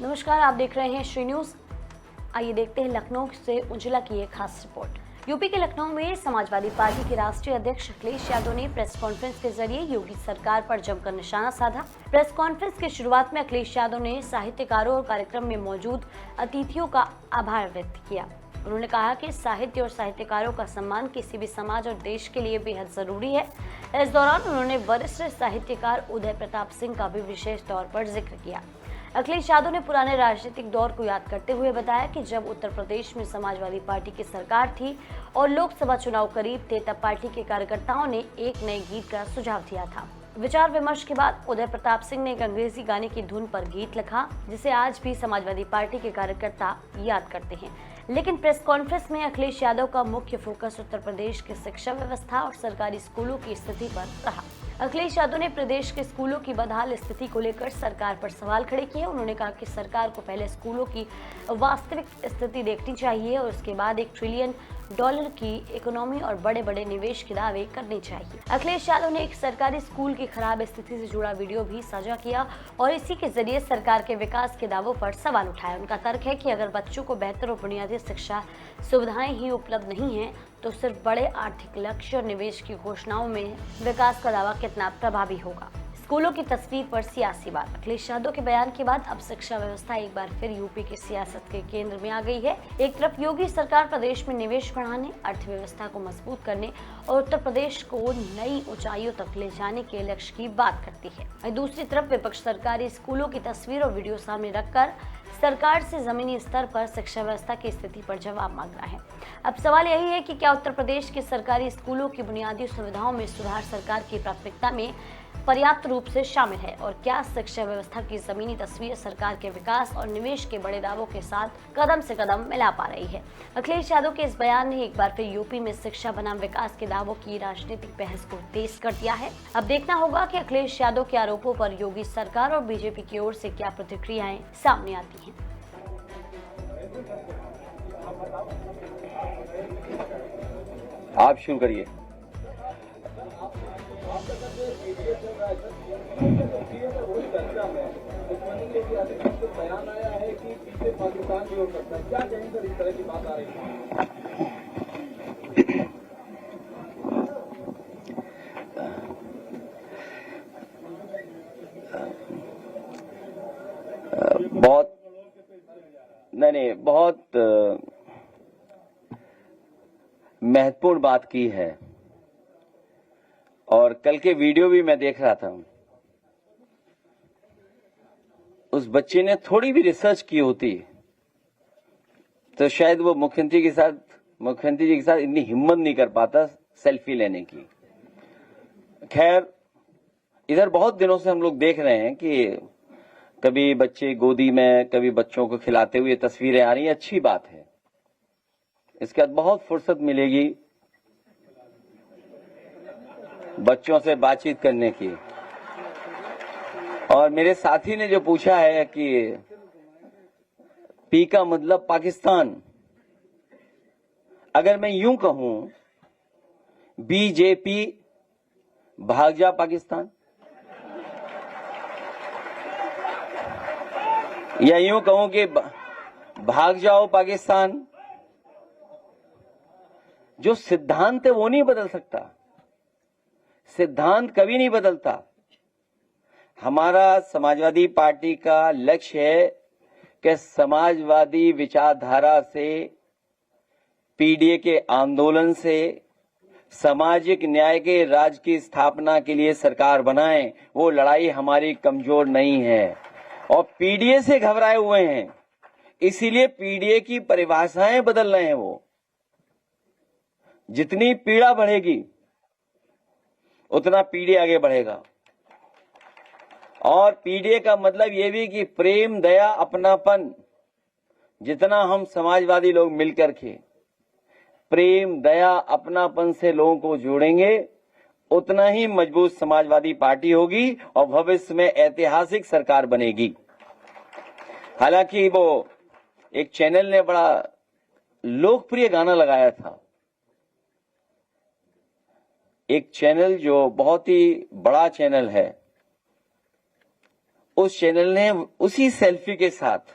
नमस्कार, आप देख रहे हैं श्री न्यूज। आइए देखते हैं लखनऊ से उज्ज्वला की एक खास रिपोर्ट। यूपी के लखनऊ में समाजवादी पार्टी के राष्ट्रीय अध्यक्ष अखिलेश यादव ने प्रेस कॉन्फ्रेंस के जरिए योगी सरकार पर जमकर निशाना साधा। प्रेस कॉन्फ्रेंस की शुरुआत में अखिलेश यादव ने साहित्यकारों और कार्यक्रम में मौजूद अतिथियों का आभार व्यक्त किया। उन्होंने कहा कि साहित्य और साहित्यकारों का सम्मान किसी भी समाज और देश के लिए बेहद जरूरी है। इस दौरान उन्होंने वरिष्ठ साहित्यकार उदय प्रताप सिंह का भी विशेष तौर पर जिक्र किया। अखिलेश यादव ने पुराने राजनीतिक दौर को याद करते हुए बताया कि जब उत्तर प्रदेश में समाजवादी पार्टी की सरकार थी और लोकसभा चुनाव करीब थे, तब पार्टी के कार्यकर्ताओं ने एक नए गीत का सुझाव दिया था। विचार विमर्श के बाद उदय प्रताप सिंह ने एक अंग्रेजी गाने की धुन पर गीत लिखा, जिसे आज भी समाजवादी पार्टी के कार्यकर्ता याद करते हैं। लेकिन प्रेस कॉन्फ्रेंस में अखिलेश यादव का मुख्य फोकस उत्तर प्रदेश की शिक्षा व्यवस्था और सरकारी स्कूलों की स्थिति पर रहा। अखिलेश यादव ने प्रदेश के स्कूलों की बदहाल स्थिति को लेकर सरकार पर सवाल खड़े किए। उन्होंने कहा कि सरकार को पहले स्कूलों की वास्तविक स्थिति देखनी चाहिए और उसके बाद $1 ट्रिलियन की इकोनॉमी और बड़े बड़े निवेश के दावे करने चाहिए। अखिलेश यादव ने एक सरकारी स्कूल की खराब स्थिति से जुड़ा वीडियो भी साझा किया और इसी के जरिए सरकार के विकास के दावों पर सवाल उठाया। उनका तर्क है कि अगर बच्चों को बेहतर और बुनियादी शिक्षा सुविधाएं ही उपलब्ध नहीं है, तो सिर्फ बड़े आर्थिक लक्ष्य और निवेश की घोषणाओं में विकास का दावा कितना प्रभावी होगा। स्कूलों की तस्वीर पर सियासी बात। अखिलेश यादव के बयान के बाद अब शिक्षा व्यवस्था एक बार फिर यूपी की सियासत के केंद्र में आ गई है। एक तरफ योगी सरकार प्रदेश में निवेश बढ़ाने, अर्थव्यवस्था को मजबूत करने और उत्तर प्रदेश को नई ऊंचाइयों तक ले जाने के लक्ष्य की बात करती है, वहीं दूसरी तरफ विपक्ष सरकारी स्कूलों की तस्वीर और वीडियो सामने रखकर सरकार से जमीनी स्तर पर शिक्षा व्यवस्था की स्थिति पर जवाब मांग रहा है। अब सवाल यही है कि क्या उत्तर प्रदेश के सरकारी स्कूलों की बुनियादी सुविधाओं में सुधार सरकार की प्राथमिकता में पर्याप्त रूप से शामिल है और क्या शिक्षा व्यवस्था की जमीनी तस्वीर सरकार के विकास और निवेश के बड़े दावों के साथ कदम से कदम मिला पा रही है। अखिलेश यादव के इस बयान ने एक बार फिर यूपी में शिक्षा बनाम विकास के दावों की राजनीतिक बहस को तेज कर दिया है। अब देखना होगा कि अखिलेश यादव के आरोपों पर योगी सरकार और बीजेपी की ओर से क्या प्रतिक्रियाएं सामने आती हैं। आप शुरू करिए। बयान आया है कि पीछे पाकिस्तान भी हो सकता है, क्या कहेंगे सर, इस तरह की बात आ रही है? बहुत महत्वपूर्ण बात की है और कल के वीडियो भी मैं देख रहा था। उस बच्चे ने थोड़ी भी रिसर्च की होती तो शायद वो मुख्यमंत्री जी के साथ इतनी हिम्मत नहीं कर पाता सेल्फी लेने की। खैर, इधर बहुत दिनों से हम लोग देख रहे हैं कि कभी बच्चे गोदी में, कभी बच्चों को खिलाते हुए तस्वीरें आ रही हैं। अच्छी बात है, इसके बाद बहुत फुर्सत मिलेगी बच्चों से बातचीत करने की। और मेरे साथी ने जो पूछा है कि पी का मतलब पाकिस्तान, अगर मैं यूं कहूं बीजेपी भाग जा पाकिस्तान, या यूं कहूं कि भाग जाओ पाकिस्तान, जो सिद्धांत है वो नहीं बदल सकता। सिद्धांत कभी नहीं बदलता। हमारा समाजवादी पार्टी का लक्ष्य है कि समाजवादी विचारधारा से, पीडीए के आंदोलन से सामाजिक न्याय के राज्य की स्थापना के लिए सरकार बनाएं। वो लड़ाई हमारी कमजोर नहीं है और पीडीए से घबराए हुए हैं, इसीलिए पीडीए की परिभाषाएं बदल रहे हैं। वो जितनी पीड़ा बढ़ेगी उतना पीडीए आगे बढ़ेगा। और पीडीए का मतलब यह भी कि प्रेम, दया, अपनापन, जितना हम समाजवादी लोग मिलकर के प्रेम, दया, अपनापन से लोगों को जोड़ेंगे, उतना ही मजबूत समाजवादी पार्टी होगी और भविष्य में ऐतिहासिक सरकार बनेगी। हालांकि वो एक चैनल ने बड़ा लोकप्रिय गाना लगाया था, एक चैनल जो बहुत ही बड़ा चैनल है, उस चैनल ने उसी सेल्फी के साथ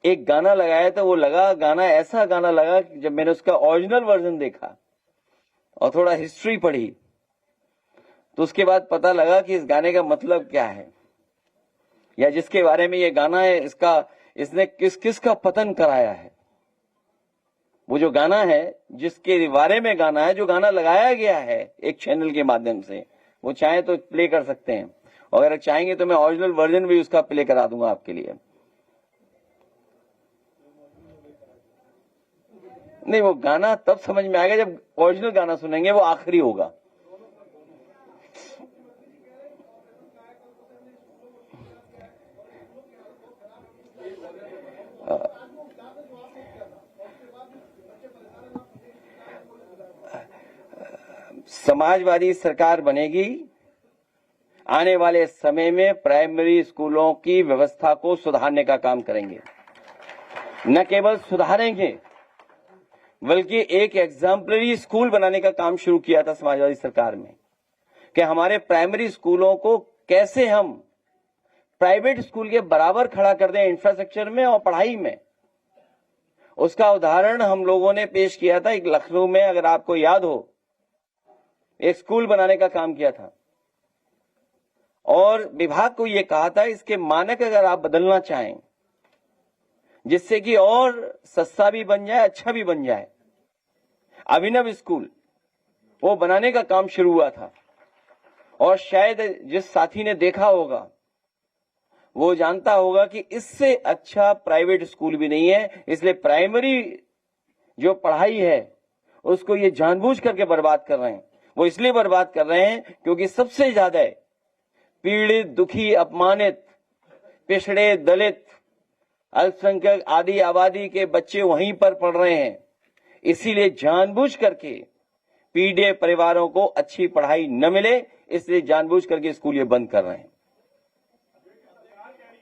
एक गाना लगाया था। वो गाना ऐसा गाना लगा कि जब मैंने उसका ओरिजिनल वर्जन देखा और थोड़ा हिस्ट्री पढ़ी तो उसके बाद पता लगा कि इस गाने का मतलब क्या है, या जिसके बारे में ये गाना है इसने किस का पतन कराया है। वो जो गाना है, जिसके बारे में गाना है, जो गाना लगाया गया है एक चैनल के माध्यम से, वो चाहे तो प्ले कर सकते हैं, और अगर चाहेंगे तो मैं ओरिजिनल वर्जन भी उसका प्ले करा दूंगा आपके लिए। नहीं, वो गाना तब समझ में आएगा जब ओरिजिनल गाना सुनेंगे, वो आखिरी होगा। समाजवादी सरकार बनेगी, आने वाले समय में प्राइमरी स्कूलों की व्यवस्था को सुधारने का काम करेंगे। न केवल सुधारेंगे बल्कि एक एग्जाम्पलरी स्कूल बनाने का काम शुरू किया था समाजवादी सरकार में, कि हमारे प्राइमरी स्कूलों को कैसे हम प्राइवेट स्कूल के बराबर खड़ा कर दें इंफ्रास्ट्रक्चर में और पढ़ाई में। उसका उदाहरण हम लोगों ने पेश किया था। एक लखनऊ में, अगर आपको याद हो, एक स्कूल बनाने का काम किया था और विभाग को यह कहा था इसके मानक अगर आप बदलना चाहें जिससे कि और सस्ता भी बन जाए, अच्छा भी बन जाए, अभिनव स्कूल वो बनाने का काम शुरू हुआ था। और शायद जिस साथी ने देखा होगा वो जानता होगा कि इससे अच्छा प्राइवेट स्कूल भी नहीं है। इसलिए प्राइमरी जो पढ़ाई है उसको ये जानबूझ करके बर्बाद कर रहे हैं। वो इसलिए बर्बाद कर रहे हैं क्योंकि सबसे ज्यादा पीड़ित, दुखी, अपमानित, पिछड़े, दलित, अल्पसंख्यक आदि आबादी के बच्चे वहीं पर पढ़ रहे हैं। इसीलिए जानबूझ करके पीड़ित परिवारों को अच्छी पढ़ाई न मिले, इसलिए जानबूझ करके स्कूल ये बंद कर रहे हैं।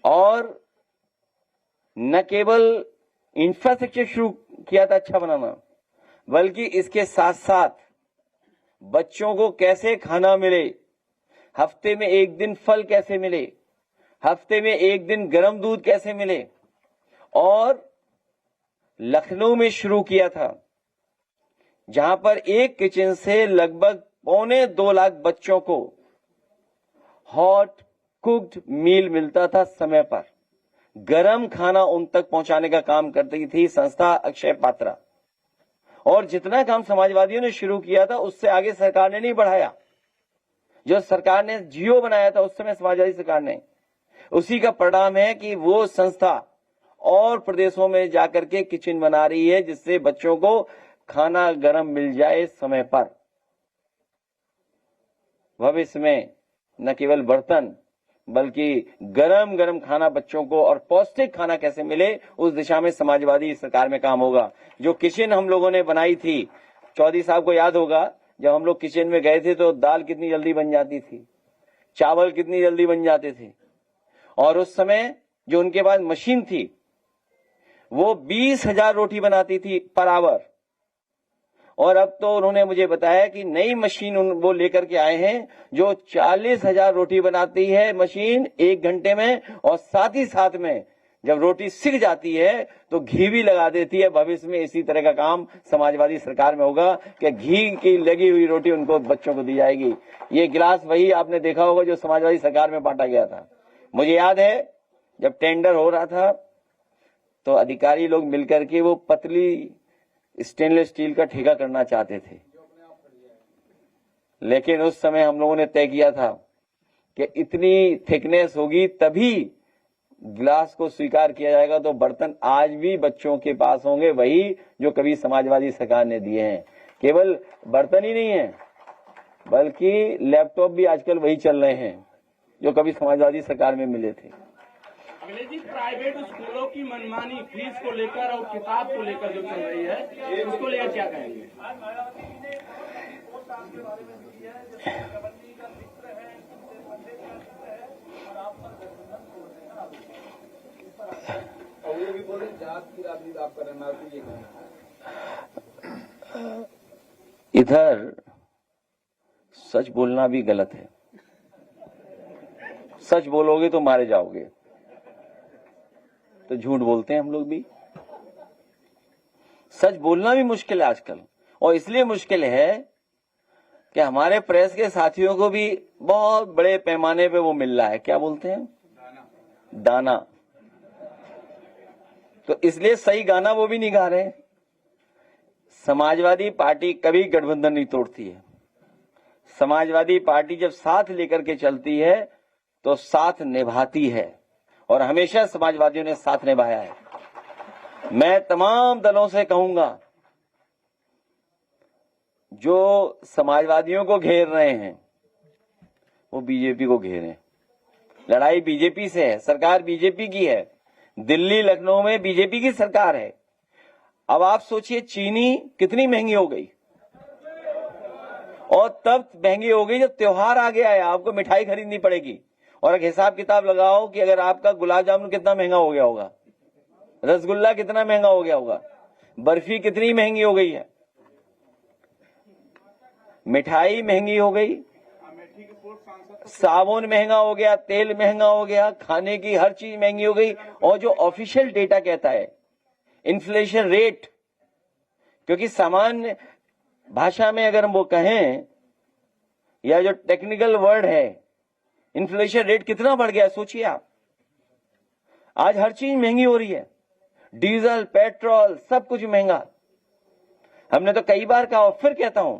और न केवल इंफ्रास्ट्रक्चर शुरू किया था अच्छा बनाना, बल्कि इसके साथ साथ बच्चों को कैसे खाना मिले, हफ्ते में एक दिन फल कैसे मिले, हफ्ते में एक दिन गर्म दूध कैसे मिले। और लखनऊ में शुरू किया था जहां पर एक किचन से लगभग 1.25 लाख बच्चों को हॉट कुक्ड मील मिलता था समय पर। गरम खाना उन तक पहुंचाने का काम करती थी संस्था अक्षय पात्रा। और जितना काम समाजवादियों ने शुरू किया था उससे आगे सरकार ने नहीं बढ़ाया। जो सरकार ने जियो बनाया था उस समय समाजवादी सरकार ने, उसी का परिणाम है कि वो संस्था और प्रदेशों में जाकर के किचन बना रही है जिससे बच्चों को खाना गरम मिल जाए समय पर। भविष्य में न केवल बर्तन बल्कि गरम गरम खाना बच्चों को और पौष्टिक खाना कैसे मिले, उस दिशा में समाजवादी सरकार में काम होगा। जो किचन हम लोगों ने बनाई थी, चौधरी साहब को याद होगा, जब हम लोग किचन में गए थे तो दाल कितनी जल्दी बन जाती थी, चावल कितनी जल्दी बन जाते थे। और उस समय जो उनके पास मशीन थी वो 20,000 रोटी बनाती थी पर आवर। और अब तो उन्होंने मुझे बताया कि नई मशीन वो लेकर के आए हैं जो 40,000 रोटी बनाती है मशीन 1 घंटे में। और साथ ही साथ में जब रोटी सिक जाती है तो घी भी लगा देती है। भविष्य में इसी तरह का काम समाजवादी सरकार में होगा कि घी की लगी हुई रोटी उनको बच्चों को दी जाएगी। ये गिलास वही आपने देखा होगा जो समाजवादी सरकार में बांटा गया था। मुझे याद है जब टेंडर हो रहा था तो अधिकारी लोग मिलकर के वो पतली स्टेनलेस स्टील का ठेका करना चाहते थे, लेकिन उस समय हम लोगों ने तय किया था कि इतनी थिकनेस होगी तभी गिलास को स्वीकार किया जाएगा। तो बर्तन आज भी बच्चों के पास होंगे वही जो कभी समाजवादी सरकार ने दिए हैं। केवल बर्तन ही नहीं है बल्कि लैपटॉप भी आजकल वही चल रहे हैं जो कभी समाजवादी सरकार में मिले थे। अगले जी, प्राइवेट स्कूलों की मनमानी फीस को लेकर और किताब को लेकर जो चल रही है उसको लेकर क्या कहेंगे? इधर सच बोलना भी गलत है, सच बोलोगे तो मारे जाओगे। तो झूठ बोलते हैं हम लोग भी। सच बोलना भी मुश्किल है आजकल, और इसलिए मुश्किल है कि हमारे प्रेस के साथियों को भी बहुत बड़े पैमाने पे वो मिल रहा है, क्या बोलते हैं, दाना। तो इसलिए सही गाना वो भी नहीं गा रहे। समाजवादी पार्टी कभी गठबंधन नहीं तोड़ती है। समाजवादी पार्टी जब साथ लेकर के चलती है तो साथ निभाती है, और हमेशा समाजवादियों ने साथ निभाया है। मैं तमाम दलों से कहूंगा जो समाजवादियों को घेर रहे हैं वो बीजेपी को घेरें। लड़ाई बीजेपी से है, सरकार बीजेपी की है, दिल्ली लखनऊ में बीजेपी की सरकार है। अब आप सोचिए चीनी कितनी महंगी हो गई, और तब महंगी हो गई जब त्योहार आ गया है, आपको मिठाई खरीदनी पड़ेगी। और एक हिसाब किताब लगाओ कि अगर आपका गुलाब जामुन कितना महंगा हो गया होगा, रसगुल्ला कितना महंगा हो गया होगा, बर्फी कितनी महंगी हो गई है, मिठाई महंगी हो गई, साबुन महंगा हो गया, तेल महंगा हो गया, खाने की हर चीज महंगी हो गई। और जो ऑफिशियल डेटा कहता है इन्फ्लेशन रेट, क्योंकि सामान्य भाषा में अगर हम वो कहें, या जो टेक्निकल वर्ड है, इन्फ्लेशन रेट कितना बढ़ गया सोचिए आप। आज हर चीज महंगी हो रही है, डीजल, पेट्रोल, सब कुछ महंगा। हमने तो कई बार कहा, और फिर कहता हूं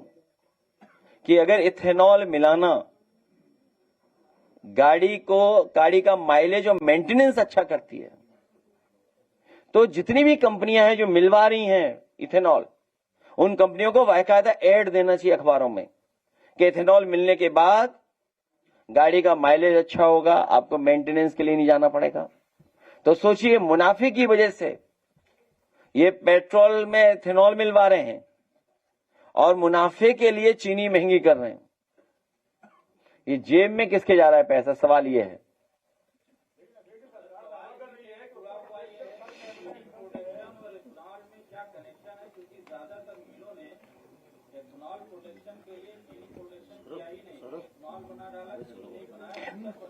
कि अगर इथेनॉल मिलाना गाड़ी का माइलेज और मेंटेनेंस अच्छा करती है, तो जितनी भी कंपनियां हैं जो मिलवा रही हैं इथेनॉल, उन कंपनियों को बाकायदा ऐड देना चाहिए अखबारों में कि इथेनॉल मिलने के बाद गाड़ी का माइलेज अच्छा होगा, आपको मेंटेनेंस के लिए नहीं जाना पड़ेगा। तो सोचिए, मुनाफे की वजह से ये पेट्रोल में इथेनॉल मिलवा रहे हैं और मुनाफे के लिए चीनी महंगी कर रहे हैं। ये जेब में किसके जा रहा है पैसा, सवाल ये है।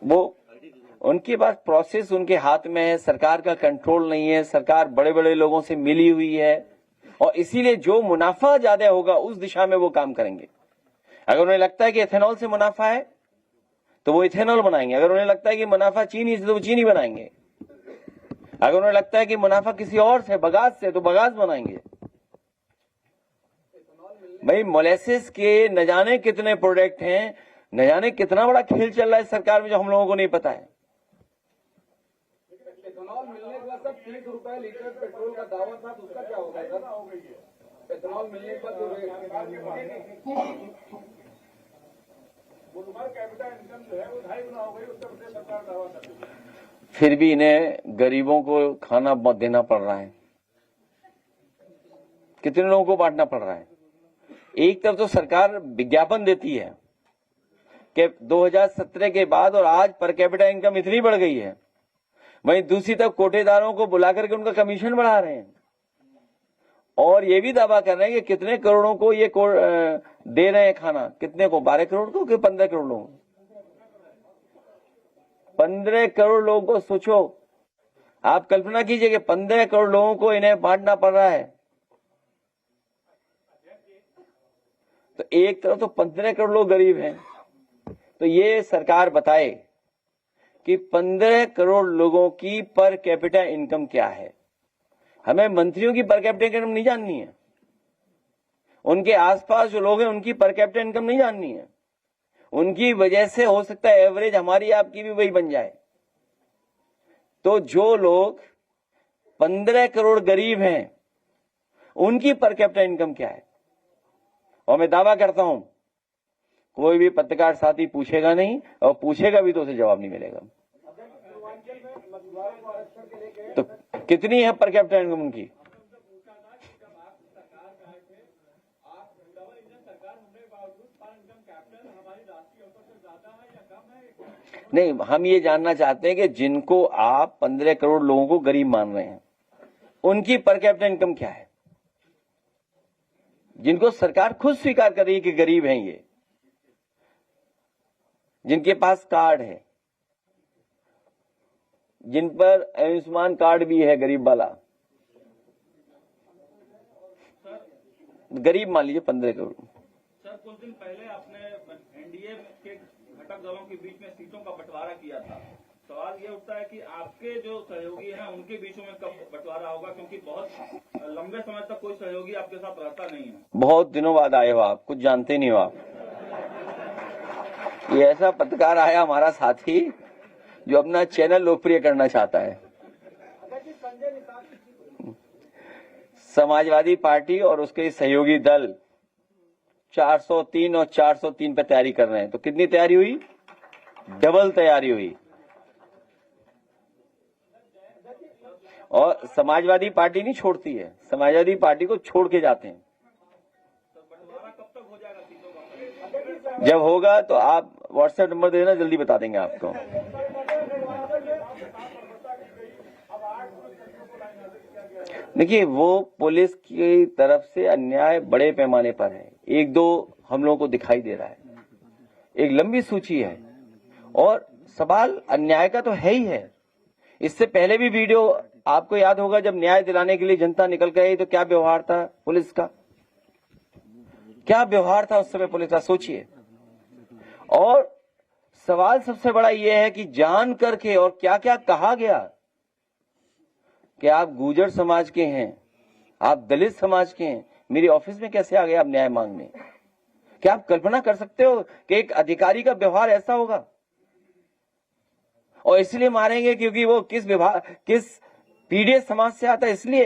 वो उनके पास प्रोसेस उनके हाथ में है, सरकार का कंट्रोल नहीं है, सरकार बड़े बड़े लोगों से मिली हुई है, और इसीलिए जो मुनाफा ज्यादा होगा उस दिशा में वो काम करेंगे। अगर उन्हें लगता है कि इथेनॉल से मुनाफा है तो वो इथेनॉल बनाएंगे, अगर उन्हें लगता है कि मुनाफा चीनी से तो वो चीनी बनाएंगे, अगर उन्हें लगता है कि मुनाफा किसी और से, बगास से, तो बगास बनाएंगे। भाई मोलेसिस के न जाने कितने प्रोडक्ट हैं, न जाने कितना बड़ा खेल चल रहा है सरकार में जो हम लोगों को नहीं पता है। इथेनॉल मिलने के बाद सर 30 रुपए लीटर पेट्रोल का दावा था, तो उसका क्या होगा सर? इथेनॉल मिलने के बाद जो कैपिटा इनकम जो है वो 2.5 गुना हो गई, उत्तर प्रदेश सरकार दावा करती है। फिर भी इन्हें गरीबों को खाना देना पड़ रहा है, कितने लोगों को बांटना पड़ रहा है। एक तरफ तो सरकार विज्ञापन देती है कि 2017 के बाद और आज पर कैपिटा इनकम इतनी बढ़ गई है, वहीं दूसरी तरफ कोटेदारों को बुला करके उनका कमीशन बढ़ा रहे हैं, और ये भी दावा कर रहे हैं कि कितने करोड़ों को ये दे रहे हैं खाना, कितने को, 12 करोड़ को कि 15 करोड़ लोगों को, 15 करोड़ लोगों को। सोचो, आप कल्पना कीजिए कि 15 करोड़ लोगों को इन्हें बांटना पड़ रहा है। तो एक तरफ तो 15 करोड़ लोग गरीब हैं, तो ये सरकार बताए कि 15 करोड़ लोगों की पर कैपिटा इनकम क्या है। हमें मंत्रियों की पर कैपिटा इनकम नहीं जाननी है, उनके आसपास जो लोग हैं उनकी पर कैपिटा इनकम नहीं जाननी है। उनकी वजह से हो सकता है एवरेज हमारी आपकी भी वही बन जाए। तो जो लोग 15 करोड़ गरीब हैं उनकी पर कैपिटा इनकम क्या है, और मैं दावा करता हूं कोई भी पत्रकार साथी पूछेगा नहीं, और पूछेगा भी तो उसे जवाब नहीं मिलेगा। तो कितनी है पर कैपिटा इनकम उनकी? नहीं, हम ये जानना चाहते हैं कि जिनको आप 15 करोड़ लोगों को गरीब मान रहे हैं उनकी पर कैपिटा इनकम क्या है, जिनको सरकार खुद स्वीकार कर रही है कि गरीब हैं ये, जिनके पास कार्ड है, जिन पर आयुष्मान कार्ड भी है, गरीब वाला, गरीब मान लीजिए 15 करोड़। सर, कुछ दिन पहले आपने एनडीए के घटक दलों के बीच में सीटों का बंटवारा किया था। सवाल ये उठता है कि आपके जो सहयोगी हैं उनके बीचों में कब बंटवारा होगा, क्योंकि बहुत लंबे समय तक कोई सहयोगी आपके साथ रहता नहीं है। बहुत दिनों बाद आए हो आप, कुछ जानते नहीं हो आप। ये ऐसा पत्रकार आया हमारा साथी जो अपना चैनल लोकप्रिय करना चाहता है। समाजवादी पार्टी और उसके सहयोगी दल 403 और 403 पे तैयारी कर रहे हैं। तो कितनी तैयारी हुई? डबल तैयारी हुई। और समाजवादी पार्टी नहीं छोड़ती है, समाजवादी पार्टी को छोड़ के जाते हैं। जब होगा तो आप व्हाट्सएप नंबर देना, जल्दी बता देंगे आपको। देखिए, वो पुलिस की तरफ से अन्याय बड़े पैमाने पर है। एक दो हम लोगों को दिखाई दे रहा है, एक लंबी सूची है। और सवाल अन्याय का तो है ही है। इससे पहले भी वीडियो आपको याद होगा, जब न्याय दिलाने के लिए जनता निकल गई तो क्या व्यवहार था पुलिस का, क्या व्यवहार था उस समय पुलिस का, सोचिए। और सवाल सबसे बड़ा यह है कि जान करके और क्या क्या कहा गया कि आप गुर्जर समाज के हैं, आप दलित समाज के हैं, मेरी ऑफिस में कैसे आ गए आप न्याय मांगने? क्या आप कल्पना कर सकते हो कि एक अधिकारी का व्यवहार ऐसा होगा? और इसलिए मारेंगे क्योंकि वो किस पीड़ित समाज से आता है, इसलिए।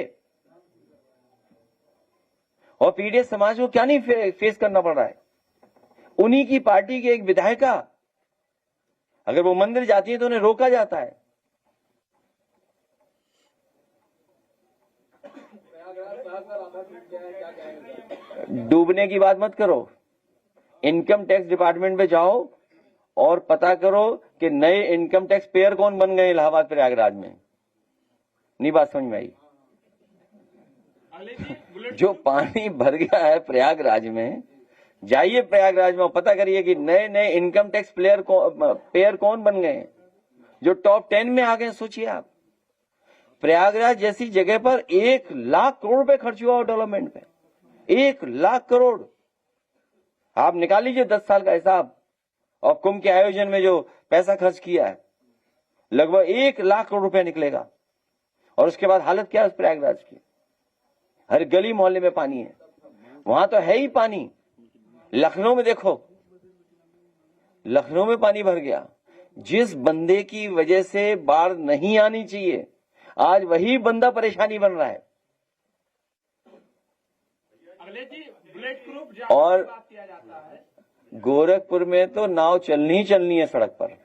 और पीड़ित समाज को क्या नहीं फेस करना पड़ रहा है? उन्हीं की पार्टी के एक विधायिका अगर वो मंदिर जाती है तो उन्हें रोका जाता है। डूबने की बात मत करो, इनकम टैक्स डिपार्टमेंट में जाओ और पता करो कि नए इनकम टैक्स पेयर कौन बन गए इलाहाबाद प्रयागराज में। नहीं बात समझ में आई? जो पानी भर गया है प्रयागराज में, जाइए प्रयागराज में पता करिए कि नए नए इनकम टैक्स पेयर कौन बन गए, जो टॉप 10 में आ गए। सोचिए आप, प्रयागराज जैसी जगह पर 1 लाख करोड़ रुपए खर्च हुआ डेवलपमेंट पे, 1 लाख करोड़। आप निकाल लीजिए 10 साल का हिसाब, और कुंभ के आयोजन में जो पैसा खर्च किया है लगभग 1 लाख करोड़ रुपए निकलेगा। और उसके बाद हालत क्या है उस प्रयागराज की? हर गली मोहल्ले में पानी है, वहां तो है ही पानी। लखनऊ में देखो, लखनऊ में पानी भर गया। जिस बंदे की वजह से बाढ़ नहीं आनी चाहिए, आज वही बंदा परेशानी बन रहा है। बुलेट प्रूफ और बात किया जाता है। गोरखपुर में तो नाव चलनी है सड़क पर।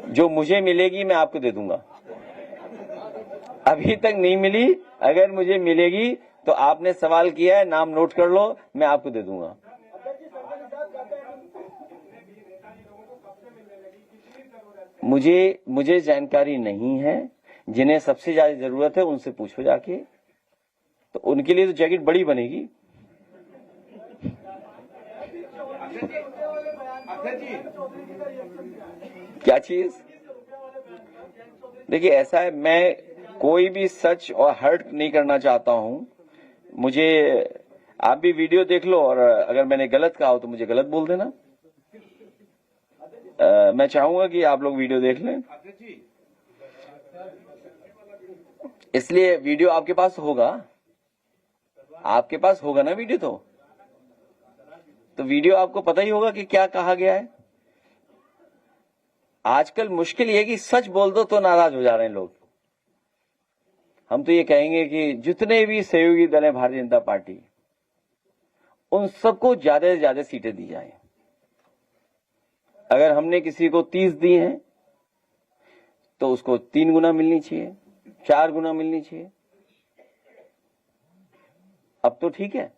जो मुझे मिलेगी मैं आपको दे दूंगा, अभी तक नहीं मिली। अगर मुझे मिलेगी तो आपने सवाल किया है, नाम नोट कर लो, मैं आपको दे दूंगा। मुझे जानकारी नहीं है। जिन्हें सबसे ज्यादा जरूरत है उनसे पूछो जाके, तो उनके लिए तो जैकेट बड़ी बनेगी। क्या चीज? देखिए, ऐसा है, मैं कोई भी सच और हर्ट नहीं करना चाहता हूं। मुझे आप भी वीडियो देख लो, और अगर मैंने गलत कहा हो तो मुझे गलत बोल देना। मैं चाहूंगा कि आप लोग वीडियो देख लें, इसलिए वीडियो आपके पास होगा, आपके पास होगा ना वीडियो, तो वीडियो आपको पता ही होगा कि क्या कहा गया है। आजकल मुश्किल ये है कि सच बोल दो तो नाराज हो जा रहे हैं लोग। हम तो ये कहेंगे कि जितने भी सहयोगी दल हैं भारतीय जनता पार्टी, उन सबको ज्यादा से ज्यादा सीटें दी जाए। अगर हमने किसी को 30 दी हैं तो उसको 3 गुना मिलनी चाहिए, 4 गुना मिलनी चाहिए। अब तो ठीक है,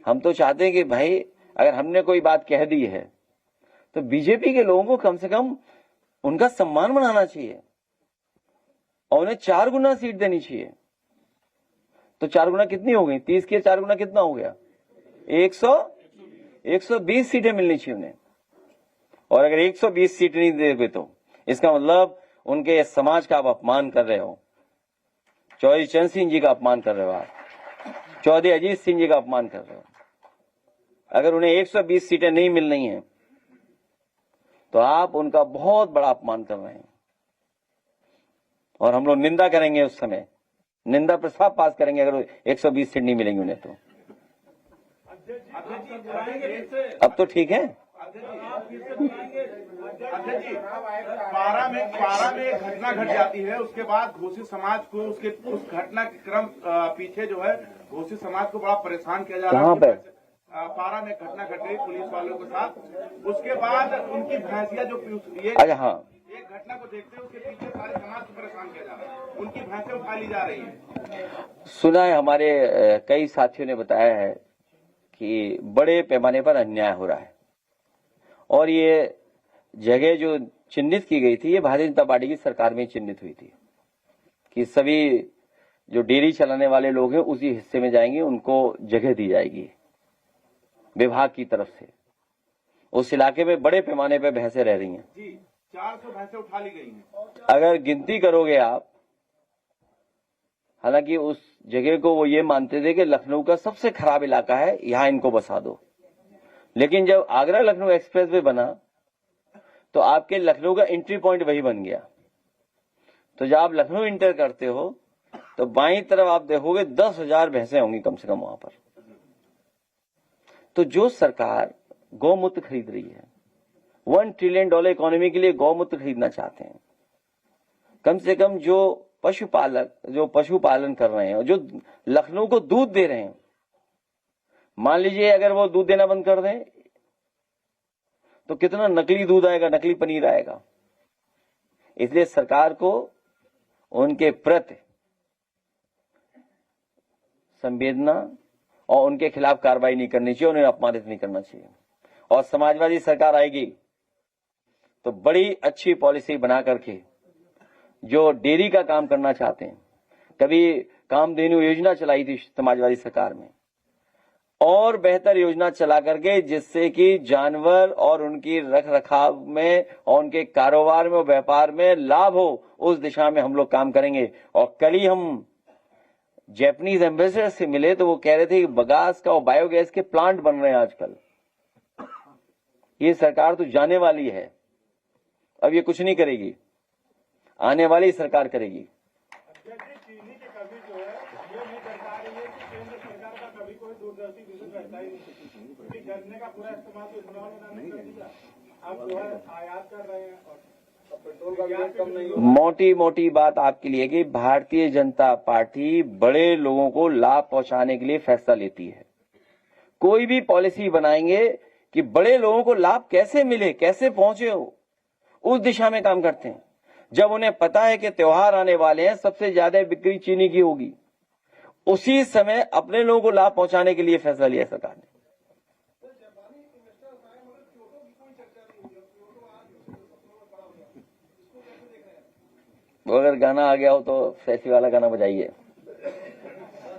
हम तो चाहते हैं कि भाई अगर हमने कोई बात कह दी है तो बीजेपी के लोगों को कम से कम उनका सम्मान बनाना चाहिए और उन्हें 4 गुना सीट देनी चाहिए। तो 4 गुना कितनी हो गई? 30 के 4 गुना कितना हो गया? 120 सीटें मिलनी चाहिए उन्हें। और अगर 120 सीट नहीं देगे तो इसका मतलब उनके समाज का आप अपमान कर रहे हो। चौधरी चरण सिंह जी का अपमान कर रहे हो आप, चौधरी अजीत सिंह जी का अपमान कर रहे हो। अगर उन्हें 120 सीटें नहीं मिल रही हैं तो आप उनका बहुत बड़ा अपमान कर रहे हैं। और हम लोग निंदा करेंगे, उस समय निंदा प्रस्ताव पास करेंगे अगर 120 सीट नहीं मिलेंगी उन्हें तो। अब तो ठीक है। अध्यक्ष जी, पारा में एक घटना घट जाती है, उसके बाद घोषित समाज को उस घटना के क्रम पीछे जो है घोषित समाज को बड़ा परेशान किया जा रहा है। कहाँ पे? पारा में घटना घट गई पुलिस वालों के साथ, उसके बाद उनकी भैंसिया जो ये अच्छा, हाँ, एक घटना को देखते हुए उसके पीछे सारे समाज को परेशान किया जा रहा है, उनकी भैंसें उठा ली जा रही है। सुना है, हमारे कई साथियों ने बताया है कि बड़े पैमाने पर अन्याय हो रहा है। और ये जगह जो चिन्हित की गई थी, ये भारतीय जनता पार्टी की सरकार में चिन्हित हुई थी कि सभी जो डेयरी चलाने वाले लोग हैं उसी हिस्से में जाएंगे, उनको जगह दी जाएगी विभाग की तरफ से। उस इलाके में बड़े पैमाने पर भैंसें रह रही हैं जी, 400 भैंसें उठा ली गई हैं। अगर गिनती करोगे आप, हालांकि उस जगह को वो ये मानते थे कि लखनऊ का सबसे खराब इलाका है, यहां इनको बसा दो। लेकिन जब आगरा लखनऊ एक्सप्रेस वे बना तो आपके लखनऊ का एंट्री पॉइंट वही बन गया। तो जब आप लखनऊ इंटर करते हो तो बाईं तरफ आप देखोगे 10,000 भैंसें होंगी कम से कम वहां पर। तो जो सरकार गौमूत्र खरीद रही है, $1 ट्रिलियन इकोनॉमी के लिए गौमूत्र खरीदना चाहते हैं, कम से कम जो पशुपालक जो पशुपालन कर रहे हैं और जो लखनऊ को दूध दे रहे हैं, मान लीजिए अगर वो दूध देना बंद कर दें तो कितना नकली दूध आएगा, नकली पनीर आएगा। इसलिए सरकार को उनके प्रति संवेदना और उनके खिलाफ कार्रवाई नहीं करनी चाहिए, उन्हें अपमानित नहीं करना चाहिए। और समाजवादी सरकार आएगी तो बड़ी अच्छी पॉलिसी बना करके जो डेयरी का काम करना चाहते हैं, कभी कामधेनु योजना चलाई थी समाजवादी सरकार में, और बेहतर योजना चला करके जिससे कि जानवर और उनकी रख रखाव में और उनके कारोबार में और व्यापार में लाभ हो, उस दिशा में हम लोग काम करेंगे। और कल ही हम जैपनीज एम्बेसडर से मिले तो वो कह रहे थे कि बगास का और बायोगैस के प्लांट बन रहे हैं आजकल। ये सरकार तो जाने वाली है, अब ये कुछ नहीं करेगी, आने वाली सरकार करेगी। चीनी के कभी जो है ये नहीं करता रही है कि केंद्र सरकार का कभी कोई दूरदर्शी विजन रहता ही नहीं, क्योंकि गन्ने का पूरा इस्तेमाल तो इथेनॉल में कर दिया, अब जो है आयात कर रहे हैं और पेट्रोल का रेट कम नहीं हो। मोटी मोटी बात आपके लिए कि भारतीय जनता पार्टी बड़े लोगों को लाभ पहुंचाने के लिए फैसला लेती है। कोई भी पॉलिसी बनाएंगे कि बड़े लोगों को लाभ कैसे मिले, कैसे पहुंचे हो, उस दिशा में काम करते हैं। जब उन्हें पता है कि त्योहार आने वाले हैं, सबसे ज्यादा बिक्री चीनी की होगी, उसी समय अपने लोगों को लाभ पहुंचाने के लिए फैसला लिया सरकार ने। वो अगर गाना आ गया हो तो फैसी वाला गाना बजाइए।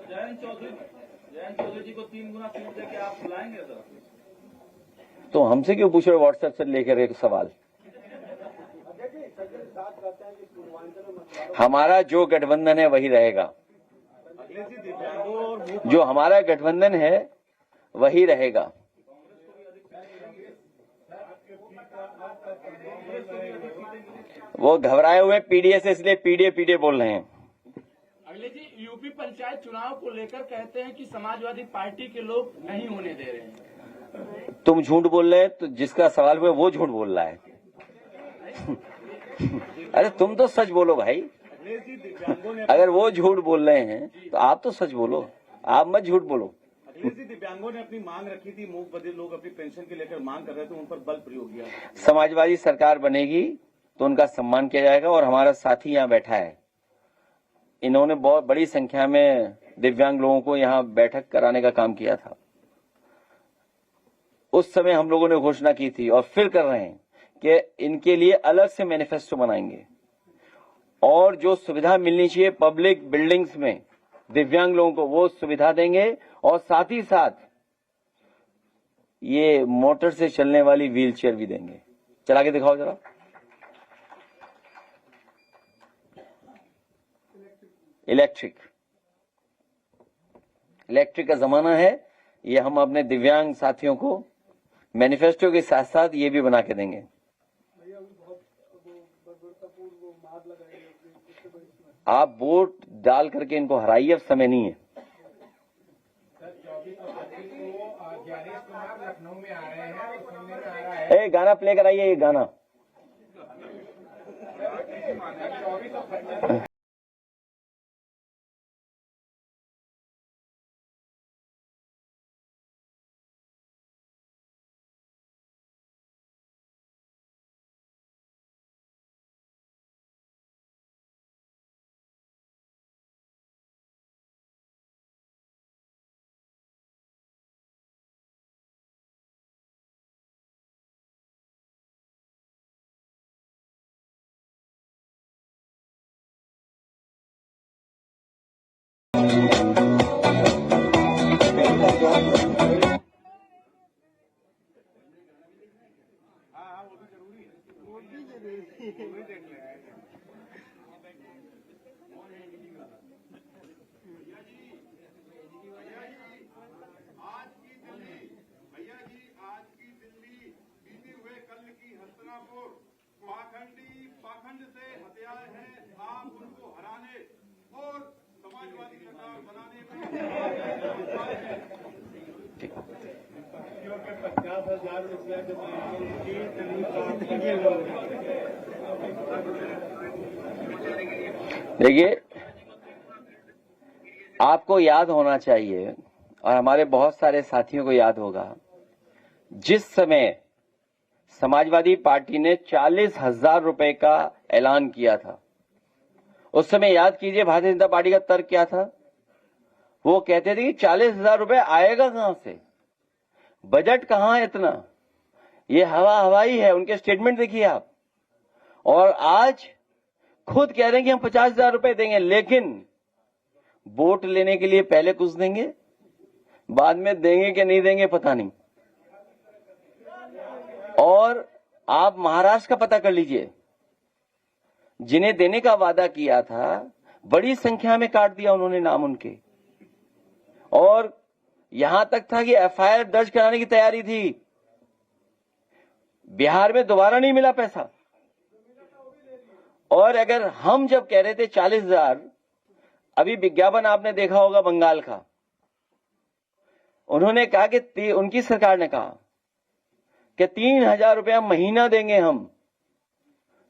जयंत चौधरी जी को 3 गुना सीट देके आप बुलाएंगे सर? तो हमसे क्यों पूछ रहे हो व्हाट्सएप से लेकर एक सवाल? हमारा जो गठबंधन है वही रहेगा, जो हमारा गठबंधन है वही रहेगा। वो घबराए हुए पीडीए से, इसलिए पीडीए बोल रहे हैं। अगले जी, यूपी पंचायत चुनाव को लेकर कहते हैं कि समाजवादी पार्टी के लोग नहीं होने दे रहे हैं। तुम झूठ बोल रहे हैं, तो जिसका सवाल हुआ वो झूठ बोल रहा है। अरे तुम तो सच बोलो भाई, अगर वो झूठ बोल रहे हैं तो आप तो सच बोलो, आप मत झूठ बोलो। दिव्यांगों ने अपनी मांग रखी थी, मूक बधिर लोग अपनी पेंशन के लेकर मांग कर रहे थे, उन पर बल प्रयोग किया। समाजवादी सरकार बनेगी तो उनका सम्मान किया जाएगा। और हमारा साथी यहाँ बैठा है, इन्होंने बहुत बड़ी संख्या में दिव्यांग लोगों को यहाँ बैठक कराने का काम किया था। उस समय हम लोगों ने घोषणा की थी और फिर कर रहे हैं कि इनके लिए अलग से मैनिफेस्टो बनाएंगे और जो सुविधा मिलनी चाहिए पब्लिक बिल्डिंग्स में दिव्यांग लोगों को वो सुविधा देंगे। और साथ ही साथ ये मोटर से चलने वाली व्हील चेयर भी देंगे। चला के दिखाओ जरा। इलेक्ट्रिक का जमाना है। ये हम अपने दिव्यांग साथियों को मैनिफेस्टो के साथ साथ ये भी बना के देंगे। आप वोट डाल करके इनको हराइए, अब समय नहीं है। ए, गाना प्ले कराइए, ये गाना। पाखंड से हथियार हैं, आप उनको हराने और समाजवादी सरकार बनाने में 50,000 रुपया देखिए, आपको याद होना चाहिए और हमारे बहुत सारे साथियों को याद होगा, जिस समय समाजवादी पार्टी ने 40,000 रुपए का ऐलान किया था, उस समय याद कीजिए भारतीय जनता पार्टी का तर्क क्या था। वो कहते थे कि 40,000 रुपए आएगा कहां से, बजट कहां है इतना, ये हवाई है। उनके स्टेटमेंट देखिए आप। और आज खुद कह रहे हैं कि हम 50,000 रुपए देंगे, लेकिन वोट लेने के लिए पहले कुछ देंगे, बाद में देंगे कि नहीं देंगे पता नहीं। और आप महाराष्ट्र का पता कर लीजिए, जिन्हें देने का वादा किया था बड़ी संख्या में काट दिया उन्होंने नाम उनके, और यहां तक था कि एफआईआर दर्ज कराने की तैयारी थी। बिहार में दोबारा नहीं मिला पैसा। और अगर हम जब कह रहे थे 40,000, अभी विज्ञापन आपने देखा होगा बंगाल का, उन्होंने कहा कि उनकी सरकार ने कहा कि 3,000 रुपया महीना देंगे हम।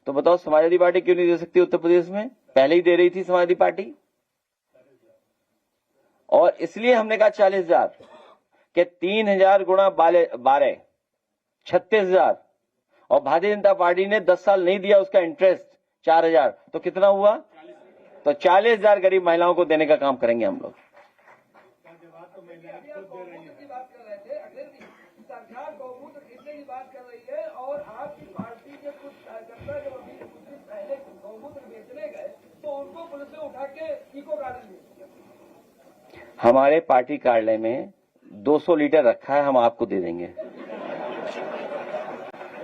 तो बताओ समाजवादी पार्टी क्यों नहीं दे सकती उत्तर प्रदेश में? पहले ही दे रही थी समाजवादी पार्टी। और इसलिए हमने कहा 40,000 के 3,000 गुणा 12 36,000, और भारतीय जनता पार्टी ने 10 साल नहीं दिया उसका इंटरेस्ट 4,000, तो कितना हुआ? तो 40,000 गरीब महिलाओं को देने का काम करेंगे हम लोग। सरकार गौमूत्र खरीदने की बात कर रही है, और आपकी पार्टी के कुछ कार्यकर्ता जब अभी कुछ दिन पहले गौमूत्र बेचने गए तो उनको पुलिस ने उठा के इको गार्डन में। हमारे पार्टी कार्यालय में 200 लीटर रखा है, हम आपको दे देंगे।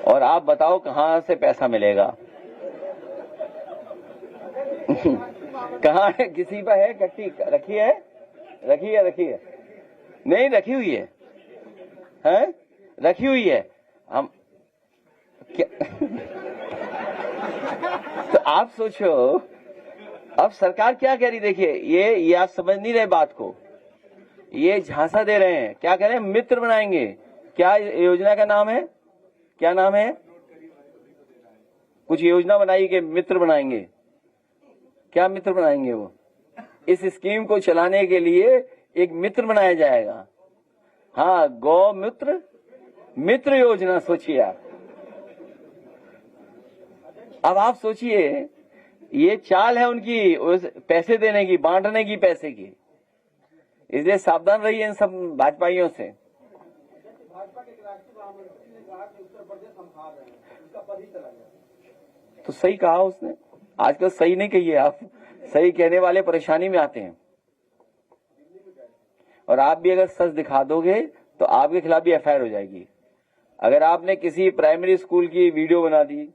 और आप बताओ कहां से पैसा मिलेगा? कहां है? किसी पर है कट्टी रखी है? रखी है नहीं रखी हुई है, हैं? रखी हुई है। हम क्या तो आप सोचो, अब सरकार क्या कह रही, देखिए ये आप समझ नहीं रहे बात को। ये झांसा दे रहे हैं, क्या कह रहे हैं? मित्र बनाएंगे। क्या योजना का नाम है? क्या नाम है? कुछ योजना बनाई कि मित्र बनाएंगे। क्या मित्र बनाएंगे? वो इस स्कीम को चलाने के लिए एक मित्र बनाया जाएगा। हाँ, गौ मित्र योजना। सोचिए आप। अब आप सोचिए, ये चाल है उनकी पैसे देने की, बांटने की, पैसे की। इसलिए सावधान रहिए इन सब भाजपाइयों से। भाजपा के राष्ट्रीय महामंत्री ने कहा कि उत्तर प्रदेश हम हार रहे हैं, उसका पद ही चला गया। तो सही कहा उसने। आजकल सही नहीं कहिए आप, सही कहने वाले परेशानी में आते हैं। और आप भी अगर सच दिखा दोगे तो आपके खिलाफ भी एफआईआर हो जाएगी। अगर आपने किसी प्राइमरी स्कूल की वीडियो बना दी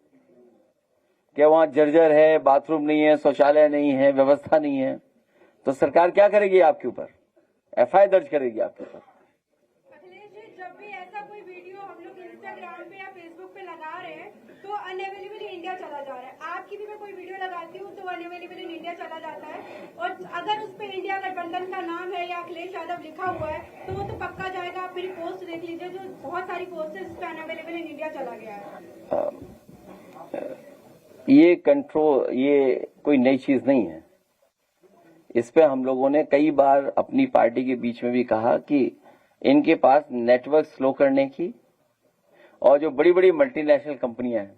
कि वहां जर्जर है, बाथरूम नहीं है, शौचालय नहीं है, व्यवस्था नहीं है, तो सरकार क्या करेगी आपके ऊपर? एफआईआर दर्ज करेगी आपके ऊपर। अखिलेश जी, जब भी ऐसा कोई वीडियो हम लोग इंस्टाग्राम पे या फेसबुक पे लगा रहे हैं तो अनअवेलेबल इन इंडिया चला जा रहा है। आपकी भी मैं कोई वीडियो लगाती हूँ तो अनअवेलेबल इन इंडिया चला जाता है, और अगर उस पे इंडिया गठबंधन का नाम है या अखिलेश यादव लिखा हुआ है तो वो तो पक्का जाएगा। आप मेरी पोस्ट देख लीजिए, जो बहुत सारी पोस्ट है इस पे अनअवेलेबल इन इंडिया चला गया है। ये कंट्रोल, ये कोई नई चीज नहीं है। इस पे हम लोगों ने कई बार अपनी पार्टी के बीच में भी कहा कि इनके पास नेटवर्क स्लो करने की, और जो बड़ी बड़ी मल्टीनेशनल कंपनियां हैं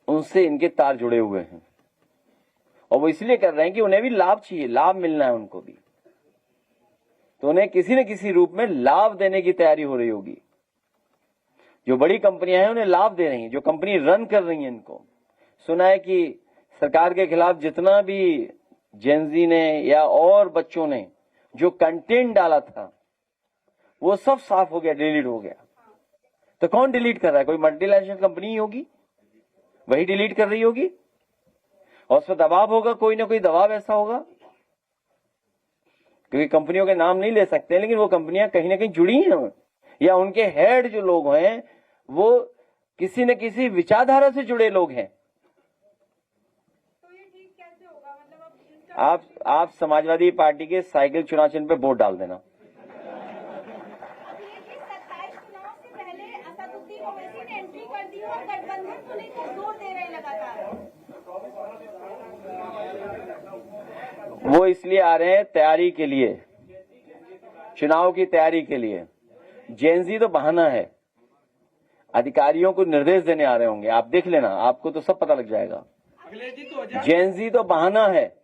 उनसे इनके तार जुड़े हुए हैं, और वो इसलिए कर रहे हैं कि उन्हें भी लाभ चाहिए, लाभ मिलना है उनको भी, तो उन्हें किसी न किसी रूप में लाभ देने की तैयारी हो रही होगी। जो बड़ी कंपनियां हैं उन्हें लाभ दे रही हैं, जो कंपनी रन कर रही हैं इनको। सुना है कि सरकार के खिलाफ जितना भी जेनजी ने या और बच्चों ने जो कंटेंट डाला था वो सब साफ हो गया, डिलीट हो गया। तो कौन डिलीट कर रहा है? कोई मल्टीनेशनल कंपनी ही होगी, वही डिलीट कर रही होगी, और उस पर दबाव होगा, कोई ना कोई दबाव ऐसा होगा। क्योंकि कंपनियों के नाम नहीं ले सकते, लेकिन वो कंपनियां कहीं ना कहीं जुड़ी हैं, या उनके हेड जो लोग हैं वो किसी न किसी विचारधारा से जुड़े लोग हैं। तो ये ठीक कैसे होगा? मतलब आप समाजवादी पार्टी के साइकिल चुनाव चिन्ह पे वोट डाल देना। 27 चुनाव से पहले असदुद्दीन ओवैसी ने एंट्री कर दी और गठबंधन को लेकर जोर दे रहे लगातार। वो इसलिए आ रहे हैं तैयारी के लिए, चुनाव की तैयारी के लिए। जेनजी तो बहाना है, अधिकारियों को निर्देश देने आ रहे होंगे, आप देख लेना, आपको तो सब पता लग जाएगा। अखिलेश जी 2000 जेनजी तो बहाना है,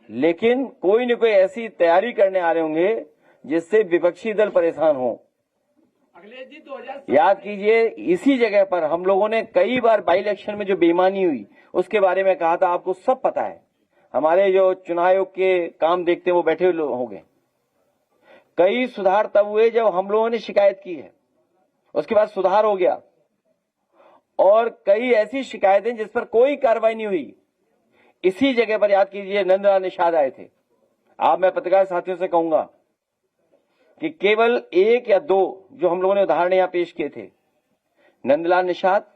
लेकिन कोई न कोई ऐसी तैयारी करने आ रहे होंगे जिससे विपक्षी दल परेशान हो। अखिलेश जी 2000 याद कीजिए, इसी जगह पर हम लोगों ने कई बार बाई इलेक्शन में जो बेईमानी हुई उसके बारे में कहा था, आपको सब पता है। हमारे जो चुनाव आयोग के काम देखते हैं वो बैठे हुए होंगे। कई सुधार तब हुए जब हम लोगों ने शिकायत की है, उसके बाद सुधार हो गया, और कई ऐसी शिकायतें जिस पर कोई कार्रवाई नहीं हुई। इसी जगह पर याद कीजिए नंदलाल निषाद आए थे। आप, मैं पत्रकार साथियों से कहूंगा कि केवल एक या दो जो हम लोगों ने उदाहरण यहां पेश किए थे, नंदलाल निषाद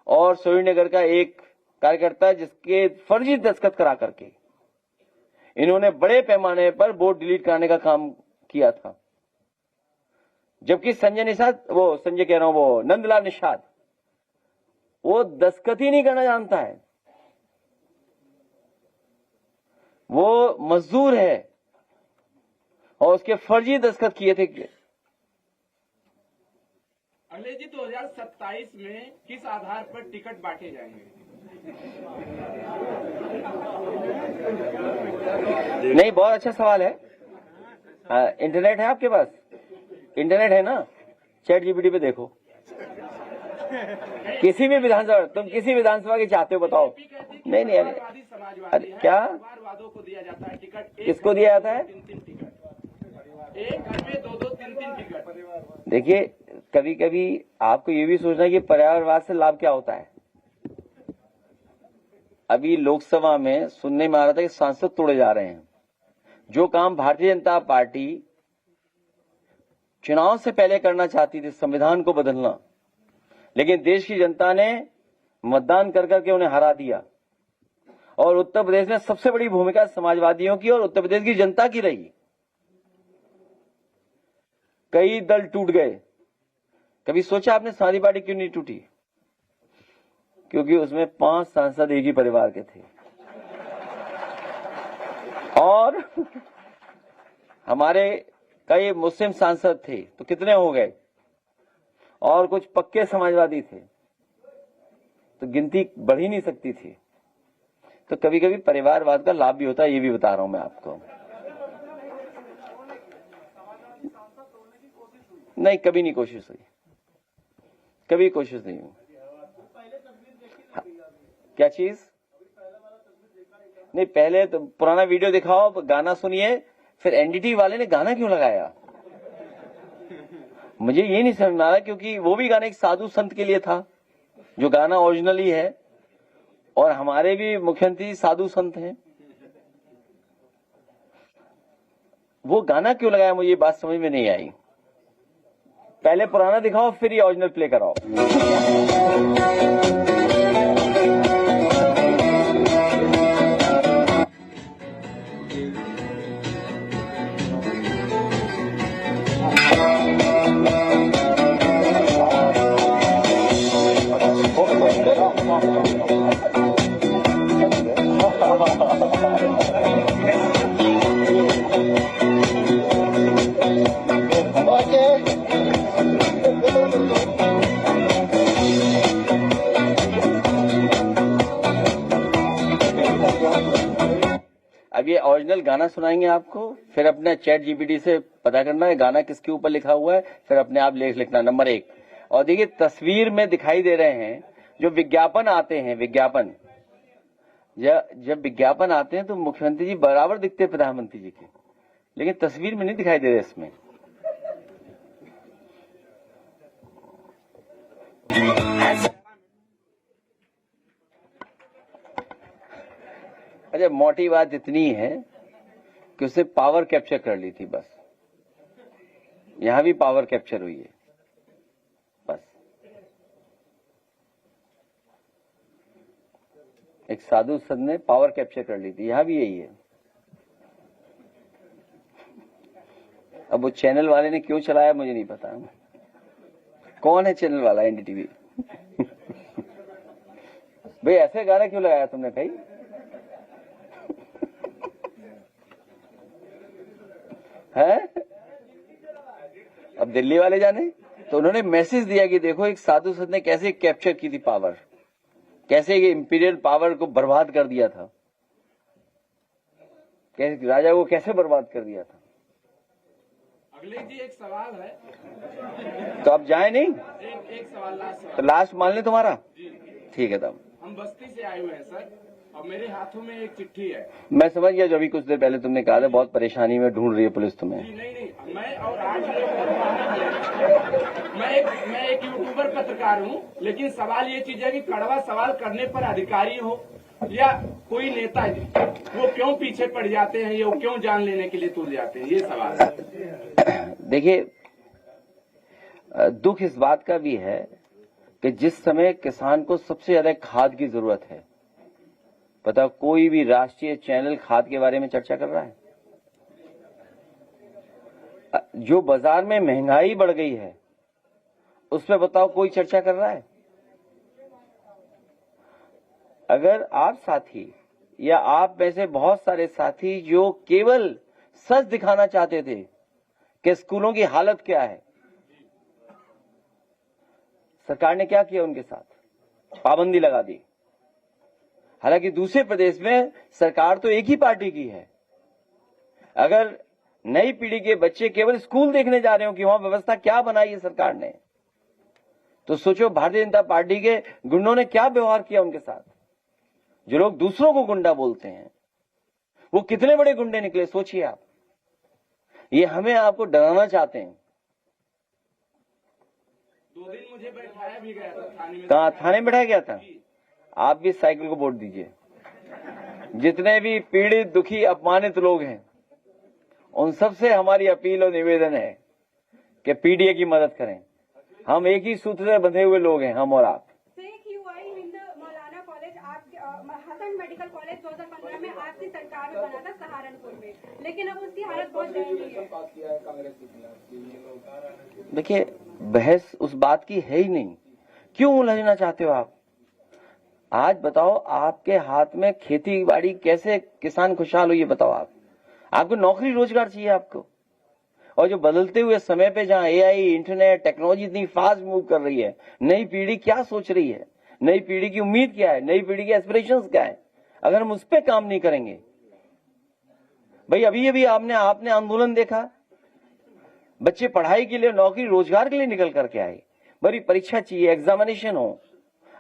और सोरीनगर का एक कार्यकर्ता जिसके फर्जी दस्तखत करा करके इन्होंने बड़े पैमाने पर वोट डिलीट कराने का काम किया था। जबकि संजय निषाद, वो संजय कह रहा हूं, वो नंदलाल निषाद, वो दस्तखत ही नहीं करना जानता है, वो मजदूर है, और उसके फर्जी दस्तखत किए थे। अखिलेश जी 2027 में किस आधार पर टिकट बांटे जाएंगे? नहीं, बहुत अच्छा सवाल है। इंटरनेट है आपके पास? इंटरनेट है ना? चैट जीपीटी पे देखो। किसी भी विधानसभा, तुम किसी विधानसभा की चाहते हो बताओ। नहीं नहीं, अरे क्या, परिवारवादों को दिया जाता है टिकट? किसको दिया जाता है? 3 टिकट, एक घर में 2-2, 3-3 टिकट। देखिए, कभी कभी आपको ये भी सोचना है कि पर्यावरणवाद से लाभ क्या होता है। अभी लोकसभा में सुनने में आ रहा था कि सांसद तोड़े जा रहे हैं। जो काम भारतीय जनता पार्टी चुनाव से पहले करना चाहती थी, संविधान को बदलना, लेकिन देश की जनता ने मतदान कर करके उन्हें हरा दिया। और उत्तर प्रदेश में सबसे बड़ी भूमिका समाजवादियों की और उत्तर प्रदेश की जनता की रही। कई दल टूट गए। कभी सोचा आपने समाजवादी पार्टी क्यों नहीं टूटी? क्योंकि उसमें 5 सांसद एक ही परिवार के थे, और हमारे कई मुस्लिम सांसद थे, तो कितने हो गए, और कुछ पक्के समाजवादी थे, तो गिनती बढ़ ही नहीं सकती थी। तो कभी कभी परिवारवाद का लाभ भी होता है, ये भी बता रहा हूं मैं आपको। नहीं, कभी नहीं कोशिश हुई, कभी कोशिश नहीं हुई। क्या चीज? नहीं, पहले तो पुराना वीडियो दिखाओ, गाना सुनिए, फिर एनडीटी वाले ने गाना क्यों लगाया? मुझे ये नहीं समझ में आ रहा, क्योंकि वो भी गाना एक साधु संत के लिए था, जो गाना ओरिजिनली है, और हमारे भी मुख्यमंत्री साधु संत हैं। वो गाना क्यों लगाया, मुझे ये बात समझ में नहीं आई। पहले पुराना दिखाओ, फिर ये ओरिजिनल प्ले कराओ। अब ये ओरिजिनल गाना सुनाएंगे आपको, फिर अपने चैट जीपीटी से पता करना है गाना किसके ऊपर लिखा हुआ है, फिर अपने आप लेख लिखना, नंबर 1। और देखिए तस्वीर में दिखाई दे रहे हैं जो विज्ञापन आते हैं, विज्ञापन जब विज्ञापन आते हैं तो मुख्यमंत्री जी बराबर दिखते हैं प्रधानमंत्री जी के, लेकिन तस्वीर में नहीं दिखाई दे रहे इसमें। अच्छा, मोटी बात इतनी है कि उसने पावर कैप्चर कर ली थी, बस। यहां भी पावर कैप्चर हुई है, बस। एक साधु संत ने पावर कैप्चर कर ली थी, यहां भी यही है। अब वो चैनल वाले ने क्यों चलाया मुझे नहीं पता। कौन है चैनल वाला, एनडीटीवी? भाई ऐसे गाना क्यों लगाया तुमने भाई? है? अब दिल्ली वाले जाने। तो उन्होंने मैसेज दिया कि देखो एक साधु संत ने कैसे कैप्चर की थी पावर, कैसे ये इंपीरियल पावर को बर्बाद कर दिया था, कैसे राजा को कैसे बर्बाद कर दिया था। अगले जी एक सवाल है, तो अब जाए नहीं? एक सवाल, लास्ट तो सवाल। लास्ट मान ले तुम्हारा, ठीक है। तब हम बस्ती से आए हुए हैं सर, और मेरे हाथों में एक चिट्ठी है। मैं समझ गया, जो अभी कुछ देर पहले तुमने कहा था बहुत परेशानी में ढूंढ रही है पुलिस तुम्हें। जी नहीं, मैं और आज मैं एक यूट्यूबर पत्रकार हूँ, लेकिन सवाल ये चीज है कि कड़वा सवाल करने पर अधिकारी हो या कोई नेता जी, वो क्यों पीछे पड़ जाते हैं, ये क्यों जान लेने के लिए तुल जाते हैं, ये सवाल है। देखिए, दुख इस बात का भी है कि जिस समय किसान को सबसे ज्यादा खाद की जरूरत है, पता कोई भी राष्ट्रीय चैनल खाद के बारे में चर्चा कर रहा है? जो बाजार में महंगाई बढ़ गई है उस पर बताओ कोई चर्चा कर रहा है? अगर आप साथी या आप में से बहुत सारे साथी जो केवल सच दिखाना चाहते थे कि स्कूलों की हालत क्या है, सरकार ने क्या किया उनके साथ? पाबंदी लगा दी। हालांकि दूसरे प्रदेश में सरकार तो एक ही पार्टी की है। अगर नई पीढ़ी के बच्चे केवल स्कूल देखने जा रहे हो कि वहां व्यवस्था क्या बनाई है सरकार ने, तो सोचो भारतीय जनता पार्टी के गुंडों ने क्या व्यवहार किया उनके साथ। जो लोग दूसरों को गुंडा बोलते हैं वो कितने बड़े गुंडे निकले, सोचिए आप। ये हमें आपको डराना चाहते हैं। 2 दिन मुझे बैठाया भी गया था थाने में। कहाँ थाने में बैठाया गया था? आप भी साइकिल को वोट दीजिए। जितने भी पीड़ित, दुखी, अपमानित लोग हैं उन सब से हमारी अपील और निवेदन है कि पीडीए की मदद करें। हम एक ही सूत्र से बंधे हुए लोग हैं, हम और आप। मौलाना कॉलेज हसन मेडिकल कॉलेज 2015 में आपकी सरकार में बना था सहारनपुर में, लेकिन अब उसकी हालत बहुत दयनीय है। देखिए, बहस उस बात की है ही नहीं। क्यों उलझना चाहते हो आप? आज बताओ, आपके हाथ में खेती बाड़ी, कैसे किसान खुशहाल हो ये बताओ आप। आपको नौकरी रोजगार चाहिए आपको। और जो बदलते हुए समय पे जहां एआई, इंटरनेट, टेक्नोलॉजी इतनी फास्ट मूव कर रही है, नई पीढ़ी क्या सोच रही है, नई पीढ़ी की उम्मीद क्या है, नई पीढ़ी के एस्पिरेशंस क्या है, अगर हम उस पर काम नहीं करेंगे। भाई अभी आपने आंदोलन देखा, बच्चे पढ़ाई के लिए, नौकरी रोजगार के लिए निकल करके आए। बड़ी परीक्षा चाहिए, एग्जामिनेशन हो।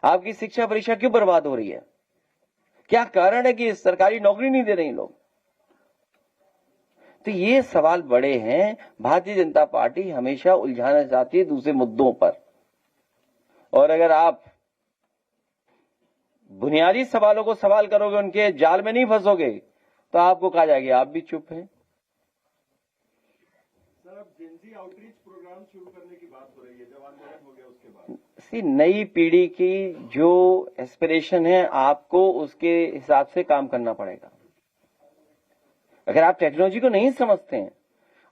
आपकी शिक्षा परीक्षा क्यों बर्बाद हो रही है? क्या कारण है कि सरकारी नौकरी नहीं दे रहे लोग? तो ये सवाल बड़े हैं। भारतीय जनता पार्टी हमेशा उलझाना चाहती है दूसरे मुद्दों पर, और अगर आप बुनियादी सवालों को सवाल करोगे, उनके जाल में नहीं फंसोगे, तो आपको कहा जाएगा आप भी चुप हैं। सर, अब जेनजी आउटरीच प्रोग्राम शुरू करने की बात हो रही है, जब आंदोलन हो गया उसके बाद। नई पीढ़ी की जो एस्पिरेशन है, आपको उसके हिसाब से काम करना पड़ेगा। अगर आप टेक्नोलॉजी को नहीं समझते हैं,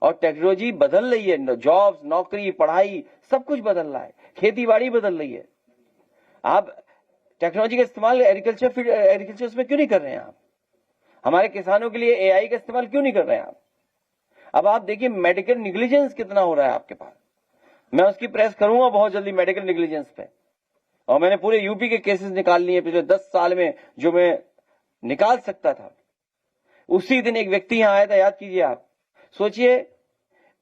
और टेक्नोलॉजी बदल रही है, जॉब्स, नौकरी, पढ़ाई, सब कुछ बदल रहा है, खेती बाड़ी बदल रही है, आप टेक्नोलॉजी का इस्तेमाल एग्रीकल्चर में क्यों नहीं कर रहे हैं? आप हमारे किसानों के लिए एआई का इस्तेमाल क्यों नहीं कर रहे हैं आप? अब आप देखिए मेडिकल निग्लिजेंस कितना हो रहा है आपके पास। मैं उसकी प्रेस करूंगा बहुत जल्दी मेडिकल निग्लिजेंस पे, और मैंने पूरे यूपी के केसेस निकाल लिए पिछले 10 साल में, जो मैं निकाल सकता था। उसी दिन एक व्यक्ति यहां आया था, याद कीजिए आप, सोचिए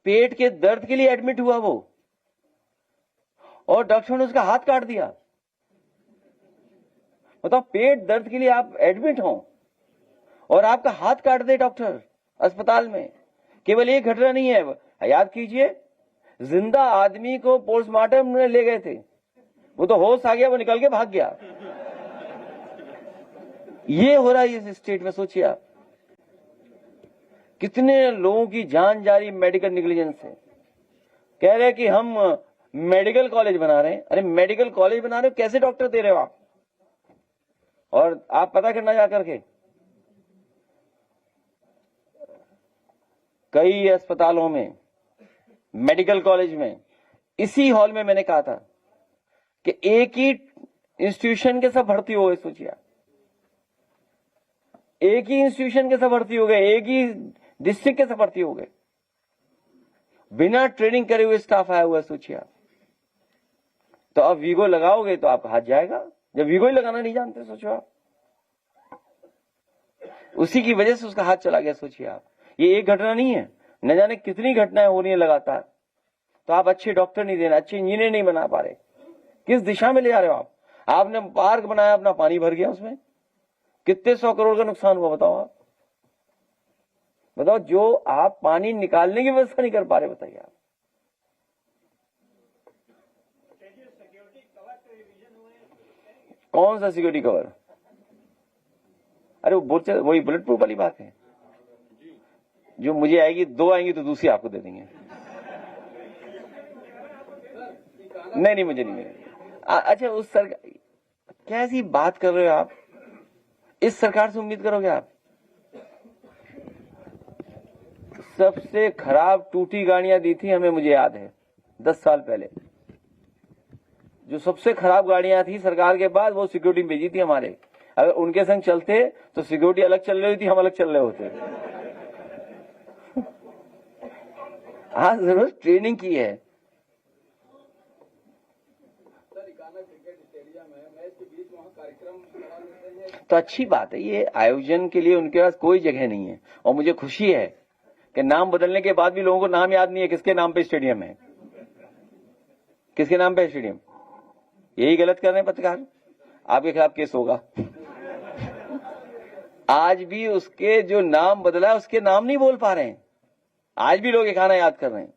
पेट के दर्द के लिए एडमिट हुआ वो, और डॉक्टर ने उसका हाथ काट दिया। बताओ, पेट दर्द के लिए आप एडमिट हो और आपका हाथ काट दे डॉक्टर अस्पताल में। केवल एक घटना नहीं है, याद कीजिए, जिंदा आदमी को पोस्टमार्टम में ले गए थे, वो तो होश आ गया, वो निकल के भाग गया। ये हो रहा है इस स्टेट में। सोचिए आप, कितने लोगों की जान जा रही मेडिकल निग्लिजेंस से। कह रहे हैं कि हम मेडिकल कॉलेज बना रहे हैं। अरे मेडिकल कॉलेज बना रहे हो, कैसे डॉक्टर दे रहे हो आप? और आप पता करना जाकर के, कई अस्पतालों में, मेडिकल कॉलेज में, इसी हॉल में मैंने कहा था कि एक ही इंस्टीट्यूशन के सब भर्ती हो गए। सोचिए, एक ही इंस्टीट्यूशन के सब भर्ती हो गए, एक ही डिस्ट्रिक्ट के सब भर्ती हो गए, बिना ट्रेनिंग करे हुए स्टाफ आया हुआ है। सोचिए आप, तो अब वीगो लगाओगे तो आपका हाथ जाएगा, जब वीगो ही लगाना नहीं जानते। सोचो आप, उसी की वजह से उसका हाथ चला गया। सोचिए आप, ये एक घटना नहीं है, न जाने कितनी घटनाएं हो रही है लगातार। तो आप अच्छे डॉक्टर नहीं दे रहे, अच्छे इंजीनियर नहीं बना पा रहे। किस दिशा में ले जा रहे हो आप? आपने पार्क बनाया, अपना पानी भर गया उसमें, कितने 100 करोड़ का नुकसान हुआ? बताओ आप, बताओ, जो आप पानी निकालने की व्यवस्था नहीं कर पा रहे, बताइए आप। कौन सा सिक्योरिटी कवर? अरे वो वही बुलेट प्रूफ वाली बात है, जो मुझे आएगी, 2 आएंगी तो दूसरी आपको दे देंगे। नहीं, मुझे नहीं मिलेगी। अच्छा, उस सरकार, कैसी बात कर रहे हो आप? इस सरकार से उम्मीद करोगे आप? सबसे खराब टूटी गाड़ियां दी थी हमें, मुझे याद है 10 साल पहले। जो सबसे खराब गाड़ियां थी सरकार के बाद, वो सिक्योरिटी भेजी थी हमारे। अगर उनके संग चलते तो सिक्योरिटी अलग चल रही थी, हम अलग चल रहे होते। हाँ, जरूर ट्रेनिंग की है। तो अच्छी बात है, ये आयोजन के लिए उनके पास कोई जगह नहीं है। और मुझे खुशी है कि नाम बदलने के बाद भी लोगों को नाम याद नहीं है, किसके नाम पे स्टेडियम है, किसके नाम पे स्टेडियम। यही गलत कर रहे हैं पत्रकार, आपके खिलाफ केस होगा। आज भी उसके जो नाम बदला है, उसके नाम नहीं बोल पा रहे हैं। आज भी लोग ये खाना याद कर रहे हैं।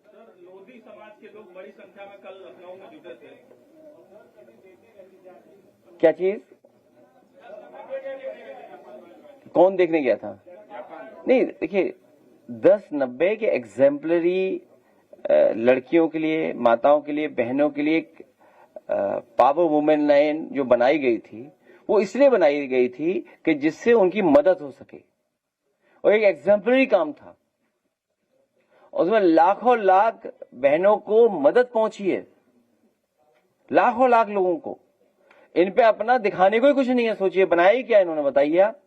सर, लोधी समाज के लोग बड़ी संख्या में कल लखनऊ में जुटे थे। क्या चीज? कौन देखने गया था? नहीं, देखिए, 10-90 के एग्जेम्पलरी लड़कियों के लिए, माताओं के लिए, बहनों के लिए पावर वुमेन लाइन जो बनाई गई थी, वो इसलिए बनाई गई थी कि जिससे उनकी मदद हो सके, और एक एग्जेम्पलरी काम था। उसमें लाखों लाख बहनों को मदद पहुंची है, लाखों लाख लोगों को। इन पे अपना दिखाने को ही कुछ नहीं है। सोचिए, बनाया ही क्या इन्होंने, बताइए आप।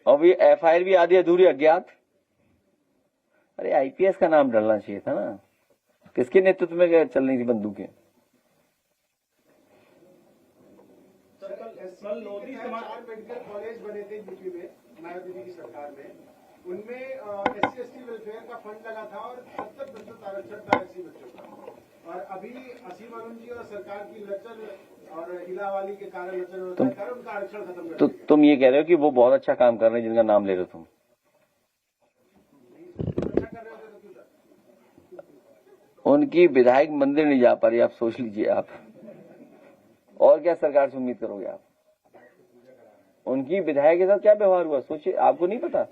और ये एफआईआर भी आधी अधूरी अज्ञात। अरे आईपीएस का नाम डलना चाहिए था ना। किसके नेतृत्व में चल रही थी बंदूकें? कल लोधी समाज मेडिकल कॉलेज बने थे यूपी में मायावती की सरकार में, उनमें SC/ST वेलफेयर का फंड लगा था और 70% आरक्षण था SC बच्चों का। और अभी असीम अरुण जी और सरकार की लचर और इलावाली के कारण उनका आरक्षण खत्म कर दिया। तुम ये कह रहे हो कि वो बहुत अच्छा काम कर रहे हैं जिनका नाम ले रहे हो तुम। अच्छा कर रहे होते तो क्यों सर? उनकी विधायक मंदिर नहीं जा पा रही, आप सोच लीजिए आप। और क्या सरकार से उम्मीद करोगे आप? उनकी विधायक के साथ क्या व्यवहार हुआ सोचिए, आपको नहीं पता?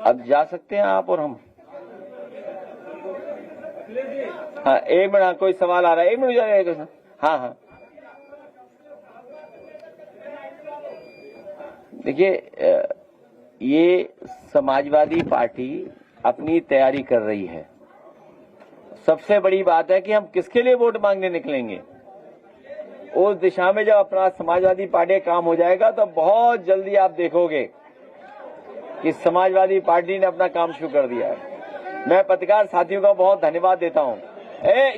अब जा सकते हैं आप और हम। हाँ एक मिनट, हाँ कोई सवाल आ रहा है, एक मिनट जाएगा। हाँ हाँ देखिए, ये समाजवादी पार्टी अपनी तैयारी कर रही है। सबसे बड़ी बात है कि हम किसके लिए वोट मांगने निकलेंगे। उस दिशा में जब अपना समाजवादी पार्टी का काम हो जाएगा तो बहुत जल्दी आप देखोगे कि समाजवादी पार्टी ने अपना काम शुरू कर दिया है। मैं पत्रकार साथियों का बहुत धन्यवाद देता हूं।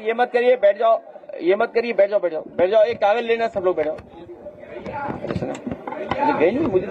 ये मत करिए, बैठ जाओ, ये मत करिए, बैठ जाओ बैठ जाओ बैठ जाओ, एक कागज लेना, सब लोग बैठ जाओ। मुझे